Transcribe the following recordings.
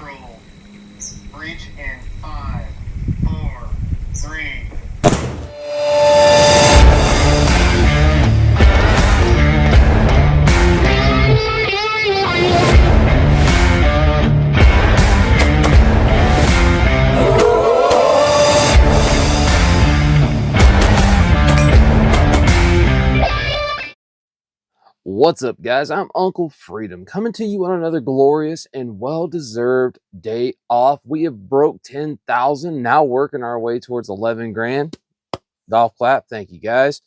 control. Breach in 5, 4, 3. What's up, guys? I'm Uncle Freedom, coming to you on another glorious and well-deserved day off. We have broke 10,000, now working our way towards 11 grand. Golf clap. Thank you, guys.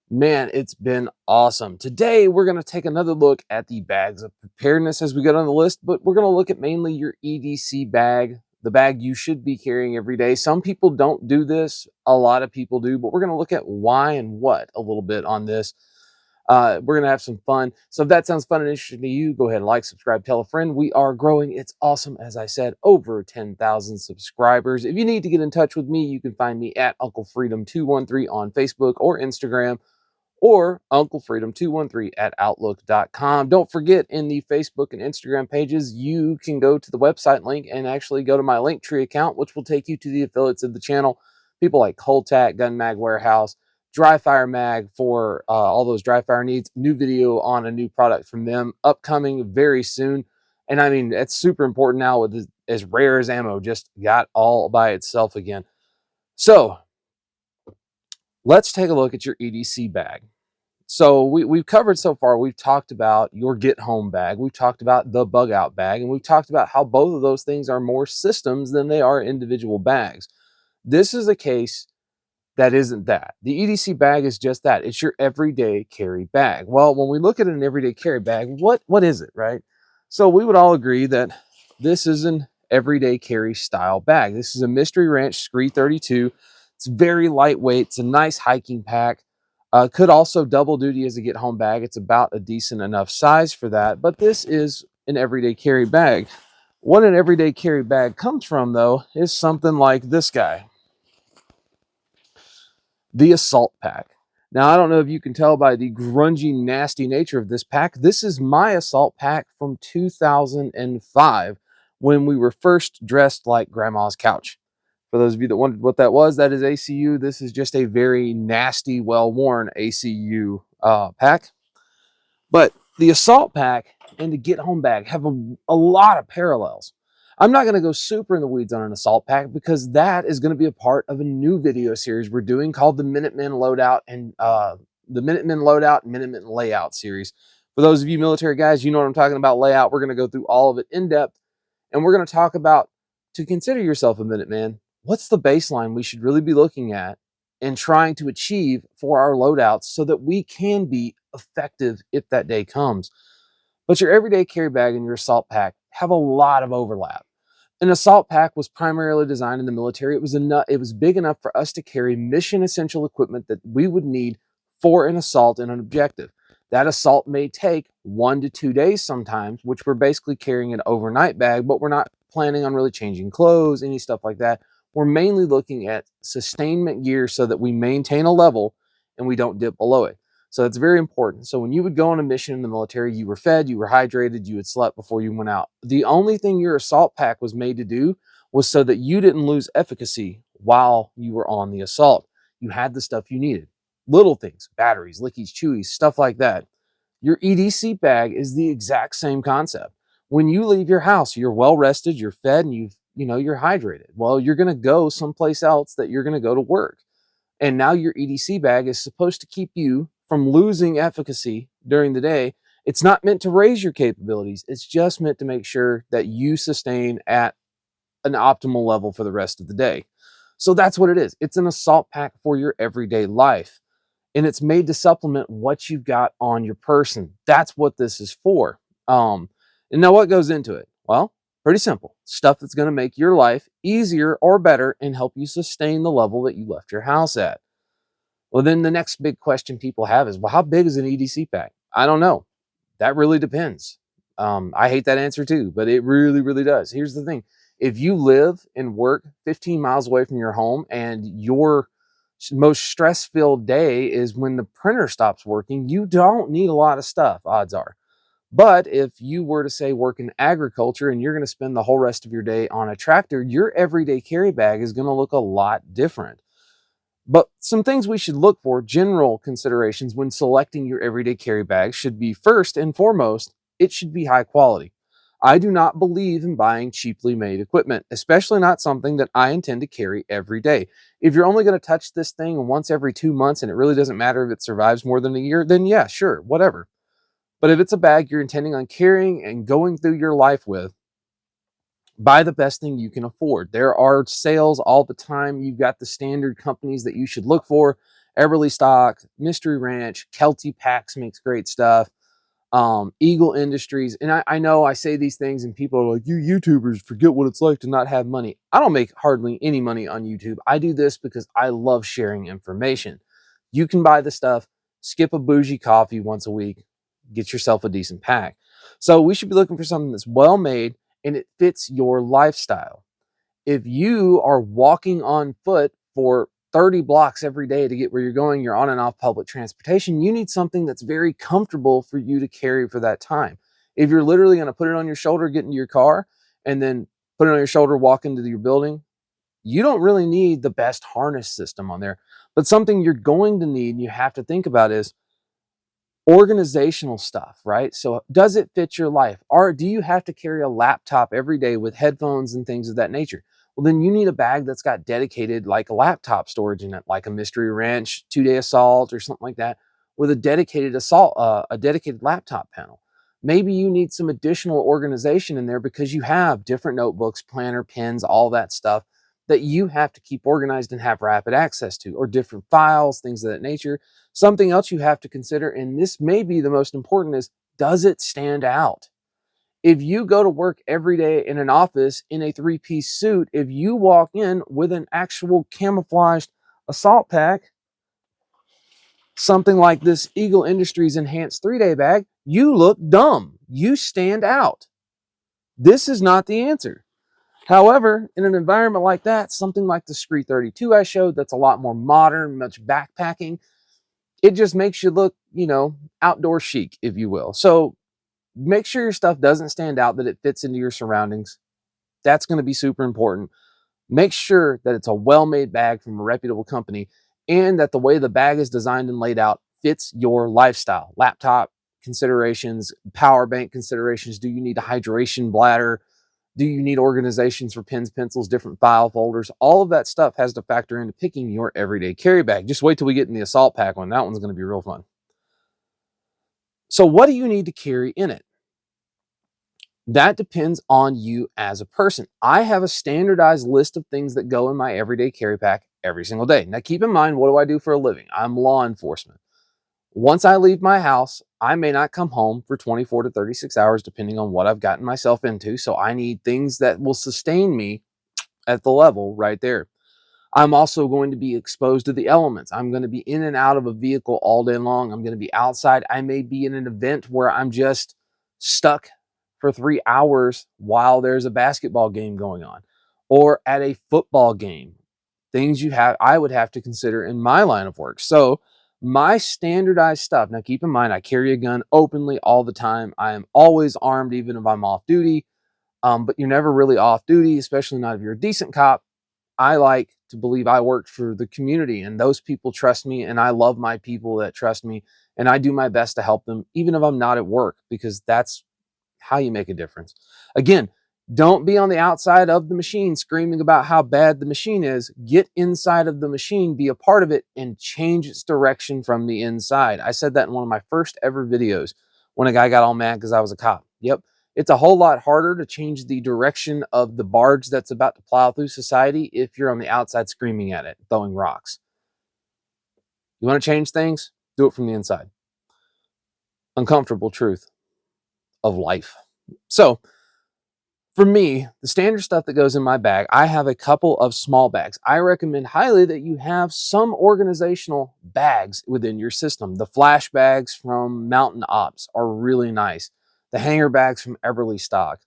Man, it's been awesome. Today, we're going to take another look at the bags of preparedness as we get on the list, but we're going to look at mainly your EDC bag, the bag you should be carrying every day. Some people don't do this. A lot of people do, but we're going to look at why and what a little bit on this. We're going to have some fun. So if that sounds fun and interesting to you, go ahead and like, subscribe, tell a friend. We are growing. It's awesome. As I said, over 10,000 subscribers. If you need to get in touch with me, you can find me at Uncle Freedom 213 on Facebook or Instagram, or UncleFreedom213 at Outlook.com. Don't forget, in the Facebook and Instagram pages, you can go to the website link and actually go to my Linktree account, which will take you to the affiliates of the channel. People like Coltac, Gun Mag Warehouse, Dry Fire Mag for all those dry fire needs. New video on a new product from them upcoming very soon. And I mean, it's super important now with as rare as ammo just got all by itself again. So let's take a look at your EDC bag. So we've covered so far, we've talked about your get home bag, we've talked about the bug out bag, and we've talked about how both of those things are more systems than they are individual bags. This is a case that isn't that. The EDC bag is just that. It's your everyday carry bag. Well, when we look at an everyday carry bag, what is it, right? So we would all agree that this is an everyday carry style bag. This is a Mystery Ranch Scree 32. It's very lightweight. It's a nice hiking pack. Could also double duty as a get home bag. It's about a decent enough size for that, but this is an everyday carry bag. What an everyday carry bag comes from, though, is something like this guy, the Assault Pack. Now, I don't know if you can tell by the grungy, nasty nature of this pack. This is my Assault Pack from 2005 when we were first dressed like Grandma's couch. For those of you that wondered what that was, that is ACU. This is just a very nasty, well-worn ACU pack. But the Assault Pack and the Get Home Bag have a lot of parallels. I'm not going to go super in the weeds on an Assault Pack because that is going to be a part of a new video series we're doing called the Minutemen Loadout and Minutemen Layout series. For those of you military guys, you know what I'm talking about, layout. We're going to go through all of it in depth, and we're going to talk about, to consider yourself a Minuteman, what's the baseline we should really be looking at and trying to achieve for our loadouts so that we can be effective if that day comes. But your everyday carry bag and your Assault Pack have a lot of overlap. An Assault Pack was primarily designed in the military. It was big enough for us to carry mission essential equipment that we would need for an assault and an objective. That assault may take 1 to 2 days sometimes, which we're basically carrying an overnight bag, but we're not planning on really changing clothes, any stuff like that. We're mainly looking at sustainment gear so that we maintain a level and we don't dip below it. So that's very important. So when you would go on a mission in the military, you were fed, you were hydrated, you had slept before you went out. The only thing your Assault Pack was made to do was so that you didn't lose efficacy while you were on the assault. You had the stuff you needed. Little things, batteries, lickies, chewies, stuff like that. Your EDC bag is the exact same concept. When you leave your house, you're well rested, you're fed, and you're hydrated. Well, you're going to go someplace else that you're going to go to work. And now your EDC bag is supposed to keep you from losing efficacy during the day. It's not meant to raise your capabilities. It's just meant to make sure that you sustain at an optimal level for the rest of the day. So that's what it is. It's an Assault Pack for your everyday life. And it's made to supplement what you've got on your person. That's what this is for. And now what goes into it? Well, pretty simple. Stuff that's going to make your life easier or better and help you sustain the level that you left your house at. Well, then the next big question people have is, well, how big is an EDC pack? I don't know. That really depends. I hate that answer too, but it really, really does. Here's the thing. If you live and work 15 miles away from your home and your most stress-filled day is when the printer stops working, you don't need a lot of stuff, odds are. But if you were to say work in agriculture and you're going to spend the whole rest of your day on a tractor, your everyday carry bag is going to look a lot different. But some things we should look for, general considerations when selecting your everyday carry bag, should be first and foremost, it should be high quality. I do not believe in buying cheaply made equipment, especially not something that I intend to carry every day. If you're only going to touch this thing once every 2 months and it really doesn't matter if it survives more than a year, then yeah, sure, whatever. But if it's a bag you're intending on carrying and going through your life with, buy the best thing you can afford. There are sales all the time. You've got the standard companies that you should look for. Everly Stock, Mystery Ranch, Kelty Packs makes great stuff. Eagle Industries. And I know I say these things and people are like, you YouTubers forget what it's like to not have money. I don't make hardly any money on YouTube. I do this because I love sharing information. You can buy the stuff, skip a bougie coffee once a week, get yourself a decent pack. So we should be looking for something that's well made and it fits your lifestyle. If you are walking on foot for 30 blocks every day to get where you're going, you're on and off public transportation, you need something that's very comfortable for you to carry for that time. If you're literally going to put it on your shoulder, get into your car, and then put it on your shoulder, walk into your building, you don't really need the best harness system on there. But something you're going to need and you have to think about is organizational stuff, right? So does it fit your life? Or do you have to carry a laptop every day with headphones and things of that nature? Well, then you need a bag that's got dedicated like a laptop storage in it, like a Mystery Ranch 2-day assault or something like that, with a dedicated a dedicated laptop panel. Maybe you need some additional organization in there because you have different notebooks, planner, pens, all that stuff that you have to keep organized and have rapid access to, or different files, things of that nature. Something else you have to consider, and this may be the most important, is does it stand out? If you go to work every day in an office in a three-piece suit, if you walk in with an actual camouflaged assault pack, something like this Eagle Industries Enhanced 3-day bag, you look dumb. You stand out. This is not the answer. However, in an environment like that, something like the Scree 32 I showed, that's a lot more modern, much backpacking, it just makes you look, outdoor chic, if you will. So make sure your stuff doesn't stand out, that it fits into your surroundings. That's going to be super important. Make sure that it's a well-made bag from a reputable company and that the way the bag is designed and laid out fits your lifestyle. Laptop considerations, power bank considerations. Do you need a hydration bladder? Do you need organizations for pens, pencils, different file folders? All of that stuff has to factor into picking your everyday carry bag. Just wait till we get in the assault pack one. That one's going to be real fun. So what do you need to carry in it? That depends on you as a person. I have a standardized list of things that go in my everyday carry pack every single day. Now keep in mind, what do I do for a living? I'm law enforcement. Once I leave my house, I may not come home for 24 to 36 hours, depending on what I've gotten myself into. So I need things that will sustain me at the level right there. I'm also going to be exposed to the elements. I'm going to be in and out of a vehicle all day long. I'm going to be outside. I may be in an event where I'm just stuck for 3 hours while there's a basketball game going on, or at a football game. Things I would have to consider in my line of work. So my standardized stuff. Now keep in mind, I carry a gun openly all the time. I am always armed, even if I'm off duty. But you're never really off duty, especially not if you're a decent cop. I like to believe I worked for the community and those people trust me, and I love my people that trust me, and I do my best to help them even if I'm not at work, because that's how you make a difference. Again, don't be on the outside of the machine screaming about how bad the machine is. Get inside of the machine, be a part of it, and change its direction from the inside. I said that in one of my first ever videos when a guy got all mad because I was a cop. Yep. It's a whole lot harder to change the direction of the barge that's about to plow through society if you're on the outside screaming at it, throwing rocks. You want to change things? Do it from the inside. Uncomfortable truth of life. So, for me, the standard stuff that goes in my bag, I have a couple of small bags. I recommend highly that you have some organizational bags within your system. The flash bags from Mountain Ops are really nice. The hanger bags from Everly Stock.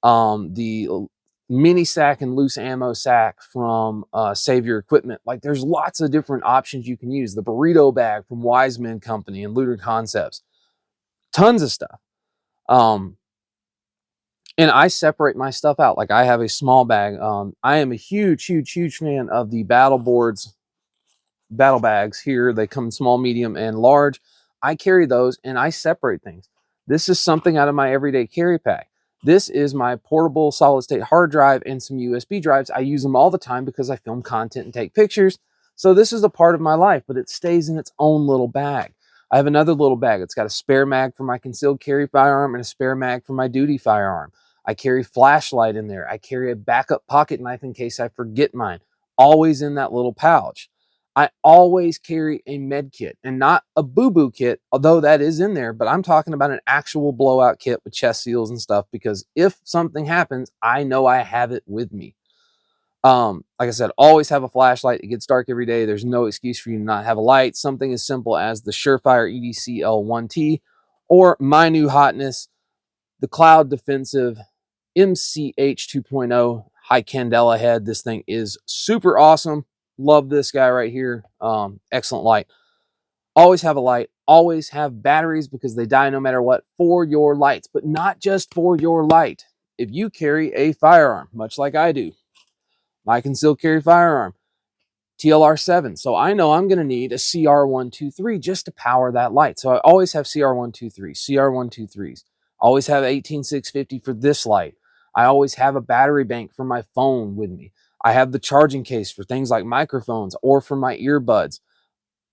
The mini sack and loose ammo sack from Save Your Equipment. Like, there's lots of different options you can use. The burrito bag from Wiseman Company and Looter Concepts. Tons of stuff. And I separate my stuff out. Like I have a small bag. I am a huge fan of the battle bags here. They come small, medium, and large. I carry those and I separate things. This is something out of my everyday carry pack. This is my portable solid state hard drive and some USB drives. I use them all the time because I film content and take pictures. So this is a part of my life, but it stays in its own little bag. I have another little bag. It's got a spare mag for my concealed carry firearm and a spare mag for my duty firearm. I carry flashlight in there. I carry a backup pocket knife in case I forget mine. Always in that little pouch. I always carry a med kit, and not a boo-boo kit, although that is in there, but I'm talking about an actual blowout kit with chest seals and stuff, because if something happens, I know I have it with me. Like I said, always have a flashlight. It gets dark every day. There's no excuse for you to not have a light. Something as simple as the Surefire EDC L1T, or my new hotness, the Cloud Defensive MCH 2.0 high candela head. This thing is super awesome. Love this guy right here. Excellent light. Always have a light. Always have batteries, because they die no matter what, for your lights, but not just for your light. If you carry a firearm, much like I do, my concealed carry firearm, TLR7. So I know I'm going to need a CR123 just to power that light. So I always have CR123, CR123s. Always have 18650 for this light. I always have a battery bank for my phone with me. I have the charging case for things like microphones or for my earbuds.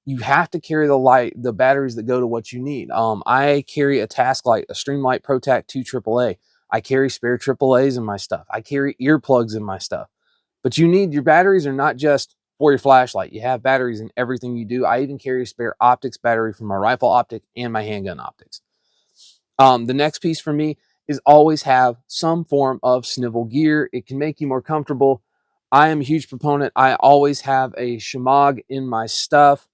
You have to carry the batteries that go to what you need. I carry a task light, a Streamlight ProTac 2 AAA. I carry spare AAAs in my stuff. I carry earplugs in my stuff. But your batteries are not just for your flashlight. You have batteries in everything you do. I even carry a spare optics battery for my rifle optic and my handgun optics. The next piece for me is always have some form of snivel gear. It can make you more comfortable. I am a huge proponent. I always have a shemagh in my stuff.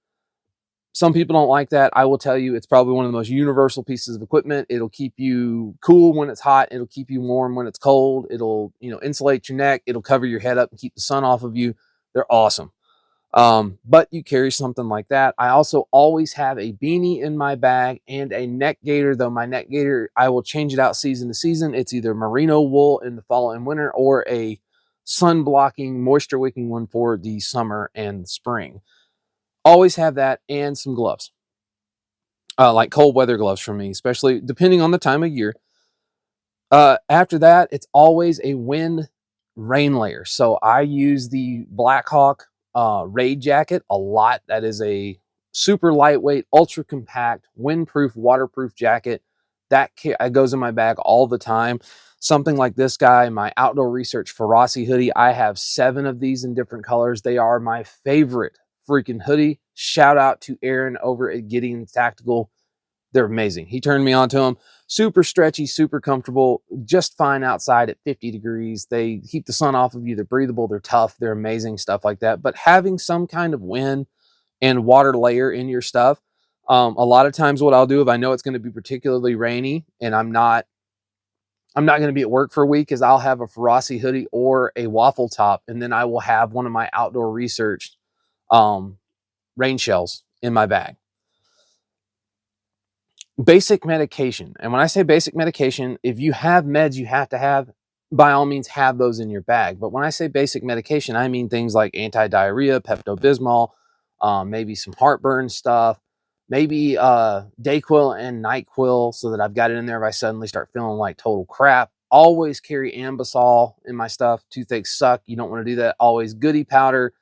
Some people don't like that. I will tell you, it's probably one of the most universal pieces of equipment. It'll keep you cool when it's hot. It'll keep you warm when it's cold. It'll, insulate your neck. It'll cover your head up and keep the sun off of you. They're awesome. But you carry something like that. I also always have a beanie in my bag and a neck gaiter, though my neck gaiter, I will change it out season to season. It's either merino wool in the fall and winter, or a sun blocking, moisture wicking one for the summer and spring. Always have that, and some gloves, like cold weather gloves for me, especially depending on the time of year. After that, it's always a wind rain layer. So I use the Blackhawk raid jacket a lot. That is a super lightweight, ultra compact, windproof, waterproof jacket that goes in my bag all the time. Something like this guy, my Outdoor Research Ferocity hoodie. I have 7 of these in different colors. They are my favorite freaking hoodie. Shout out to Aaron over at Gideon Tactical. They're amazing. He turned me on to them. Super stretchy, super comfortable, just fine outside at 50 degrees. They keep the sun off of you. They're breathable. They're tough. They're amazing, stuff like that. But having some kind of wind and water layer in your stuff, a lot of times what I'll do if I know it's going to be particularly rainy and I'm not going to be at work for a week, is I'll have a Ferocity hoodie or a waffle top, and then I will have one of my Outdoor Research rain shells in my bag. Basic medication. And when I say basic medication, if you have meds you have to have, by all means have those in your bag. But when I say basic medication, I mean things like anti-diarrhea, Pepto-Bismol, maybe some heartburn stuff, maybe Dayquil and NyQuil, so that I've got it in there if I suddenly start feeling like total crap. Always carry Ambisol in my stuff. Toothaches suck. You don't want to do that. Always Goody powder,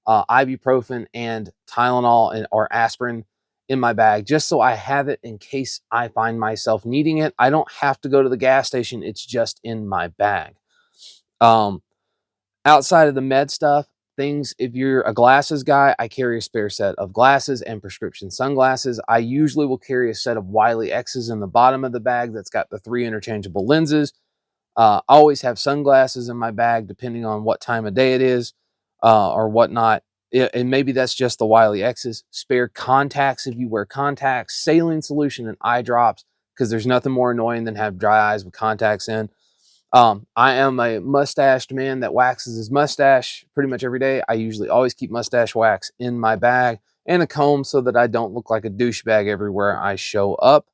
ibuprofen, and Tylenol or aspirin in my bag, just so I have it in case I find myself needing it. I don't have to go to the gas station. It's just in my bag. Outside of the med stuff, if you're a glasses guy, I carry a spare set of glasses and prescription sunglasses. I usually will carry a set of Wiley X's in the bottom of the bag that's got the 3 interchangeable lenses. Always have sunglasses in my bag, depending on what time of day it is, or whatnot. And maybe that's just the Wiley X's. Spare contacts if you wear contacts, saline solution, and eye drops, because there's nothing more annoying than have dry eyes with contacts in. I am a mustached man that waxes his mustache pretty much every day. I usually always keep mustache wax in my bag, and a comb so that I don't look like a douchebag everywhere I show up.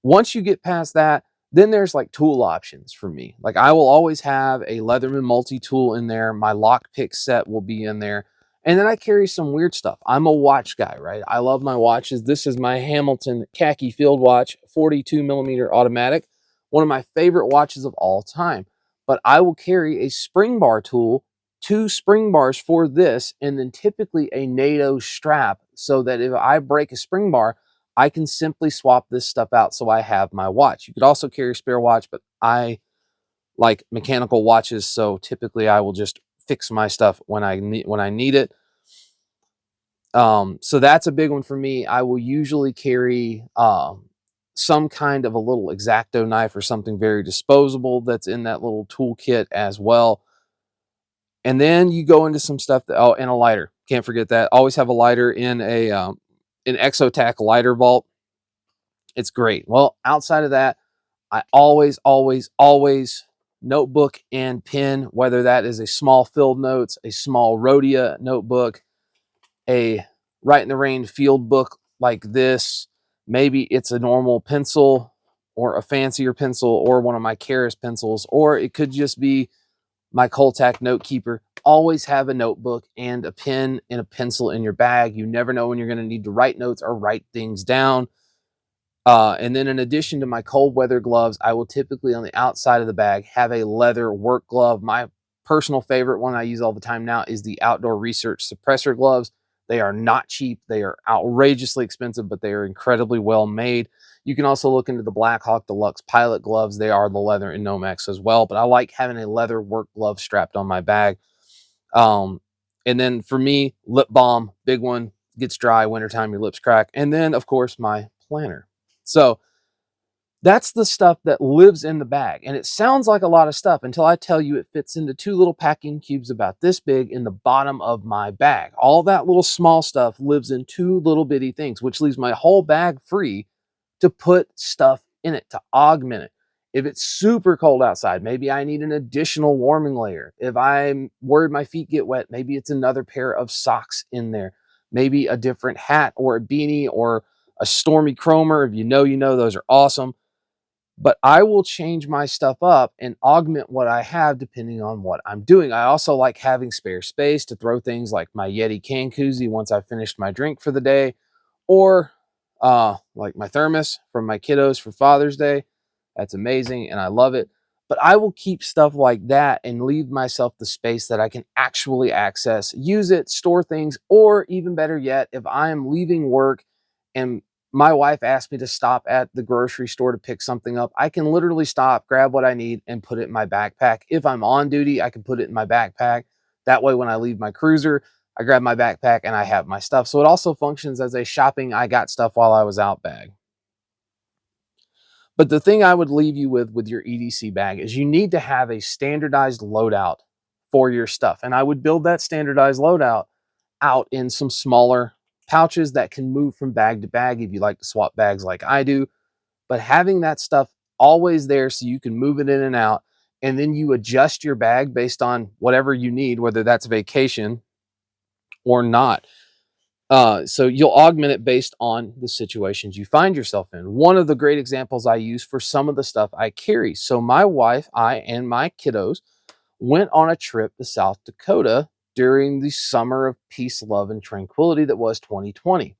Once you get past that, then there's like tool options for me. Like I will always have a Leatherman multi-tool in there. My lockpick set will be in there. And then I carry some weird stuff. I'm a watch guy, right? I love my watches. This is my Hamilton khaki field watch, 42 millimeter automatic, one of my favorite watches of all time. But I will carry a spring bar tool, 2 spring bars for this, and then typically a NATO strap so that if I break a spring bar, I can simply swap this stuff out so I have my watch. You could also carry a spare watch, but I like mechanical watches, so typically I will just fix my stuff when I need it. So that's a big one for me. I will usually carry some kind of a little X-Acto knife or something very disposable that's in that little toolkit as well. And then you go into some stuff that, oh, and a lighter. Can't forget that. Always have a lighter in an Exotac lighter vault. It's great. Well, outside of that, I always notebook and pen, whether that is a small field notes, a small Rhodia notebook, a Right in the Rain field book like this. Maybe it's a normal pencil or a fancier pencil or one of my Karas pencils, or it could just be my Coltac note keeper. Always have a notebook and a pen and a pencil in your bag. You never know when you're going to need to write notes or write things down. And then in addition to my cold weather gloves, I will typically on the outside of the bag have a leather work glove. My personal favorite one I use all the time now is the Outdoor Research suppressor gloves. They are not cheap. They are outrageously expensive, but they are incredibly well made. You can also look into the Blackhawk Deluxe Pilot gloves. They are the leather in Nomex as well, but I like having a leather work glove strapped on my bag. And then for me, lip balm, big one, gets dry, wintertime, your lips crack. And then, of course, my planner. So that's the stuff that lives in the bag. And it sounds like a lot of stuff until I tell you it fits into 2 little packing cubes about this big in the bottom of my bag. All that little small stuff lives in 2 little bitty things, which leaves my whole bag free to put stuff in it, to augment it. If it's super cold outside, maybe I need an additional warming layer. If I'm worried my feet get wet, maybe it's another pair of socks in there. Maybe a different hat or a beanie or a Stormy Chromer. If you know, those are awesome. But I will change my stuff up and augment what I have depending on what I'm doing. I also like having spare space to throw things like my Yeti can koozie once I've finished my drink for the day, or like my thermos from my kiddos for Father's Day. That's amazing and I love it. But I will keep stuff like that and leave myself the space that I can actually access, use it, store things, or even better yet, if I am leaving work and my wife asked me to stop at the grocery store to pick something up, I can literally stop, grab what I need, and put it in my backpack. If I'm on duty, I can put it in my backpack. That way, when I leave my cruiser, I grab my backpack and I have my stuff. So it also functions as a shopping, I got stuff while I was out bag. But the thing I would leave you with your EDC bag is you need to have a standardized loadout for your stuff. And I would build that standardized loadout out in some smaller pouches that can move from bag to bag if you like to swap bags like I do. But having that stuff always there so you can move it in and out, and then you adjust your bag based on whatever you need, whether that's vacation or not. So you'll augment it based on the situations you find yourself in. One of the great examples I use for some of the stuff I carry. So my wife, I, and my kiddos went on a trip to South Dakota during the summer of peace, love, and tranquility that was 2020.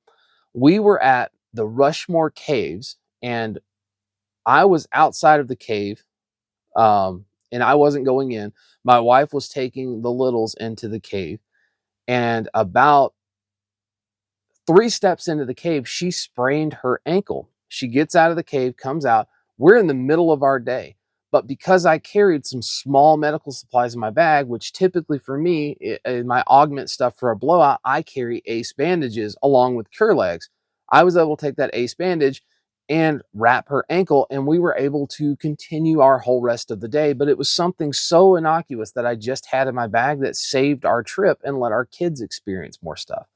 We were at the Rushmore Caves, and I was outside of the cave, and I wasn't going in. My wife was taking the littles into the cave, and about 3 steps into the cave, she sprained her ankle. She gets out of the cave, comes out. We're in the middle of our day. But because I carried some small medical supplies in my bag, which typically for me, in my augment stuff for a blowout, I carry ACE bandages along with cure legs. I was able to take that ACE bandage and wrap her ankle, and we were able to continue our whole rest of the day. But it was something so innocuous that I just had in my bag that saved our trip and let our kids experience more stuff.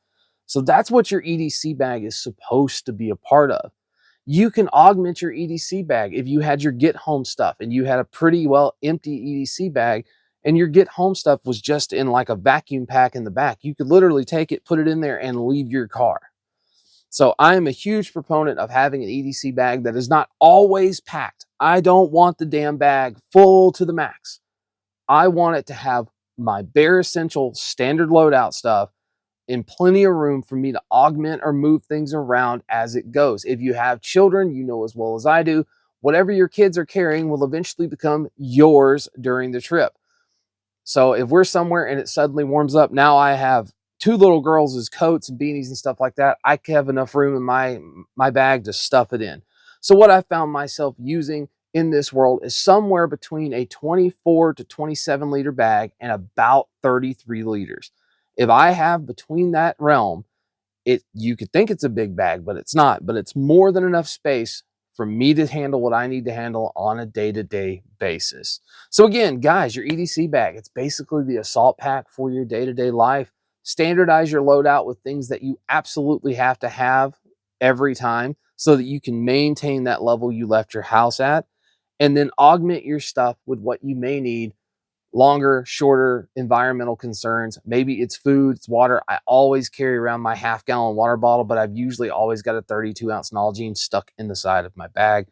So that's what your EDC bag is supposed to be a part of. You can augment your EDC bag if you had your get home stuff and you had a pretty well empty EDC bag and your get home stuff was just in like a vacuum pack in the back. You could literally take it, put it in there and leave your car. So I am a huge proponent of having an EDC bag that is not always packed. I don't want the damn bag full to the max. I want it to have my bare essential standard loadout stuff in plenty of room for me to augment or move things around as it goes. If you have children, you know as well as I do, whatever your kids are carrying will eventually become yours during the trip. So if we're somewhere and it suddenly warms up, now I have two little girls' as coats and beanies and stuff like that. I have enough room in my bag to stuff it in. So what I found myself using in this world is somewhere between a 24 to 27 liter bag and about 33 liters. If I have between that realm, you could think it's a big bag, but it's not. But it's more than enough space for me to handle what I need to handle on a day-to-day basis. So again, guys, your EDC bag, it's basically the assault pack for your day-to-day life. Standardize your loadout with things that you absolutely have to have every time so that you can maintain that level you left your house at, and then augment your stuff with what you may need longer, shorter environmental concerns. Maybe it's food, it's water. I always carry around my half-gallon water bottle, but I've usually always got a 32-ounce Nalgene stuck in the side of my bag.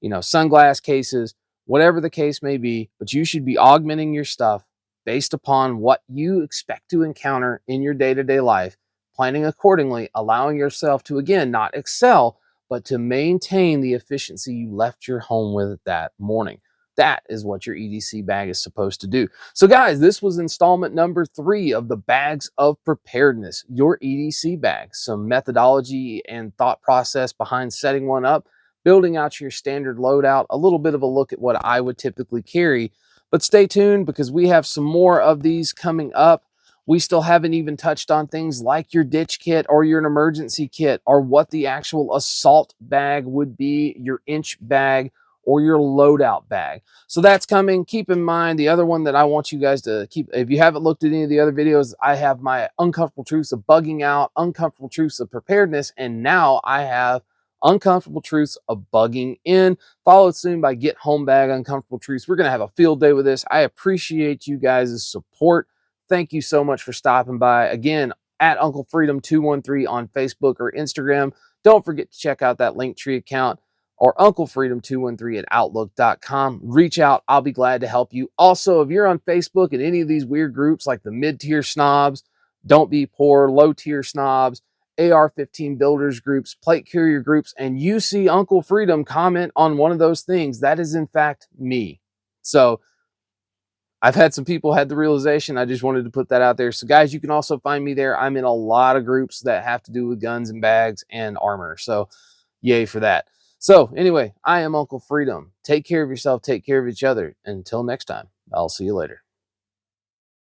You know, sunglass cases, whatever the case may be, but you should be augmenting your stuff based upon what you expect to encounter in your day-to-day life, planning accordingly, allowing yourself to, again, not excel, but to maintain the efficiency you left your home with that morning. That is what your EDC bag is supposed to do. So guys, this was installment number 3 of the Bags of Preparedness, your EDC bag. Some methodology and thought process behind setting one up, building out your standard loadout, a little bit of a look at what I would typically carry. But stay tuned because we have some more of these coming up. We still haven't even touched on things like your ditch kit or your emergency kit, or what the actual assault bag would be, your inch bag, or your loadout bag. So that's coming. Keep in mind, the other one that I want you guys to keep, if you haven't looked at any of the other videos, I have my uncomfortable truths of bugging out, uncomfortable truths of preparedness, and now I have uncomfortable truths of bugging in, followed soon by get home bag uncomfortable truths. We're going to have a field day with this. I appreciate you guys' support. Thank you so much for stopping by. Again, at Uncle Freedom 213 on Facebook or Instagram. Don't forget to check out that Linktree account, or UncleFreedom213 at Outlook.com. Reach out. I'll be glad to help you. Also, if you're on Facebook in any of these weird groups like the mid-tier snobs, don't be poor, low-tier snobs, AR-15 builders groups, plate carrier groups, and you see Uncle Freedom comment on one of those things, that is in fact me. So I've had some people had the realization. I just wanted to put that out there. So guys, you can also find me there. I'm in a lot of groups that have to do with guns and bags and armor. So yay for that. So anyway, I am Uncle Freedom. Take care of yourself. Take care of each other. Until next time, I'll see you later.